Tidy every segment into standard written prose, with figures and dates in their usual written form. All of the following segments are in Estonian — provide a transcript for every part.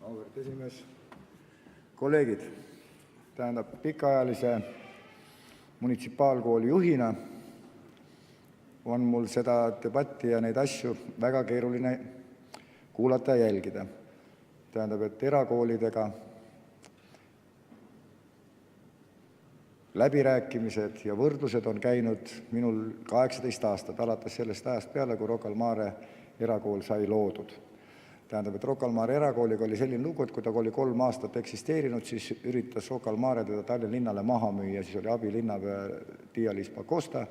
Auväärt esimees, kolleegid, tähendab pikaajalise munitsipaalkooli juhina on mul seda debatti ja neid asju väga keeruline kuulata ja jälgida. Tähendab, et erakoolidega läbirääkimised ja võrdlused on käinud minul 18 aastat, alates sellest ajast peale, kui Rocca al Mare erakool sai loodud. Tähendab, et Rocca al Mare erakooliga oli selline lugu, et kui ta oli 3 aastat eksisteerinud, siis üritas Rocca al Mare teda Tallinna linnale maha müüa, siis oli abilinnapea Tiia-Liis Pakosta,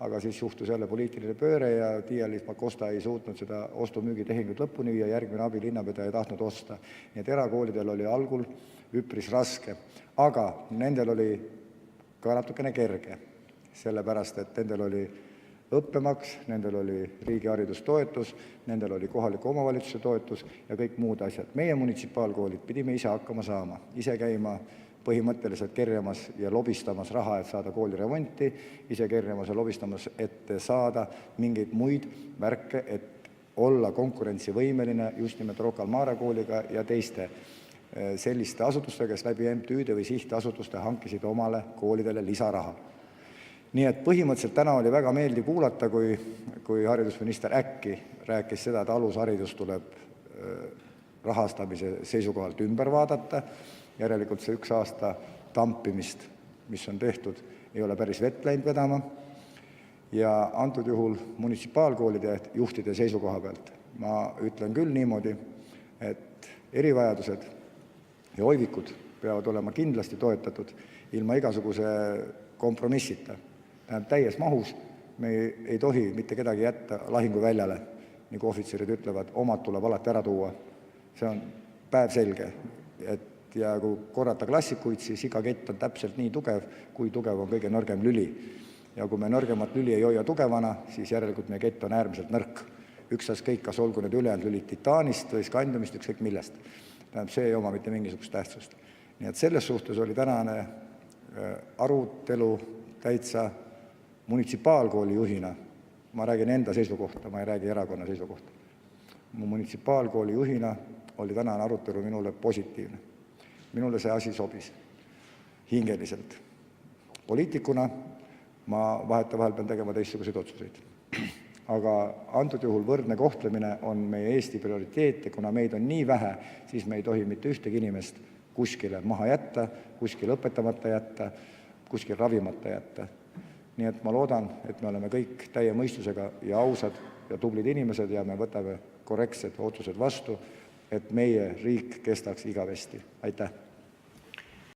aga siis juhtus jälle poliitiline pööre ja Tiia-Liis Pakosta ei suutnud seda ostu-müügitehingut lõpuni ja järgmine abilinnapea ei tahtnud osta. Nii et erakoolidel oli algul üpris raske, aga nendel oli ka natukene kerge, sellepärast et nendel oli õppemaks, nendel oli riigiharidustoetus, nendel oli kohaliku omavalitsuse toetus ja kõik muud asjad. Meie munitsipaalkoolid pidime ise hakkama saama, ise käima põhimõtteliselt kerjamas ja lobistamas raha, et saada kooli remonti, ise kerjamas ja lobistamas, et saada mingeid muid värke, et olla konkurentsivõimeline just nimelt Rocca al Mare kooliga ja teiste selliste asutustega, kes läbi MTÜ-de või sihtasutuste hankisid omale koolidele lisaraha. Nii et põhimõtteliselt täna oli väga meeldiv kuulata, kui haridusminister äkki rääkis seda, et alusharidus tuleb rahastamise seisukohalt ümber vaadata. Järelikult see 1 aasta tampimist, mis on tehtud, ei ole päris vett läinud vedama. Ja antud juhul munitsipaalkoolide juhtide seisukoha pealt ma ütlen küll niimoodi, et erivajadused ja oivikud peavad olema kindlasti toetatud ilma igasuguse kompromissita. Täies mahus me ei tohi mitte kedagi jätta lahinguväljale, nagu ohvitserid ütlevad, omad tuleb alati ära tuua. See on päevselge, ja kui korrata klassikuid, siis iga kett on täpselt nii tugev, kui tugev on kõige nõrgem lüli. Ja kui me nõrgemat lüli ei hoia tugevana, siis järelikult meie kett on äärmiselt nõrk. Ükskõik, kas olgu need ülejäänud lülid titaanist või skandiumist, ükskõik millest. See ei oma mitte mingisugust tähtsust. Nii et selles suhtes oli tänane arutelu täitsa munitsipaalkooli juhina. Ma räägin enda seisukohta, ma ei räägi erakonna seisukohta. Mu munitsipaalkooli juhina oli tänane arutelu minule positiivne. Minule see asi sobis hingeliselt. Poliitikuna ma vahetevahel pean tegema teistsuguseid otsuseid. Aga antud juhul võrdne kohtlemine on meie Eesti prioriteet ja kuna meid on nii vähe, siis me ei tohi mitte ühtegi inimest kuskile maha jätta, kuskil õpetamata jätta, kuskil ravimata jätta. Nii et ma loodan, et me oleme kõik täie mõistusega ja ausad ja tublid inimesed ja me võtame korrektsed otsused vastu, et meie riik kestaks igavesti. Aitäh!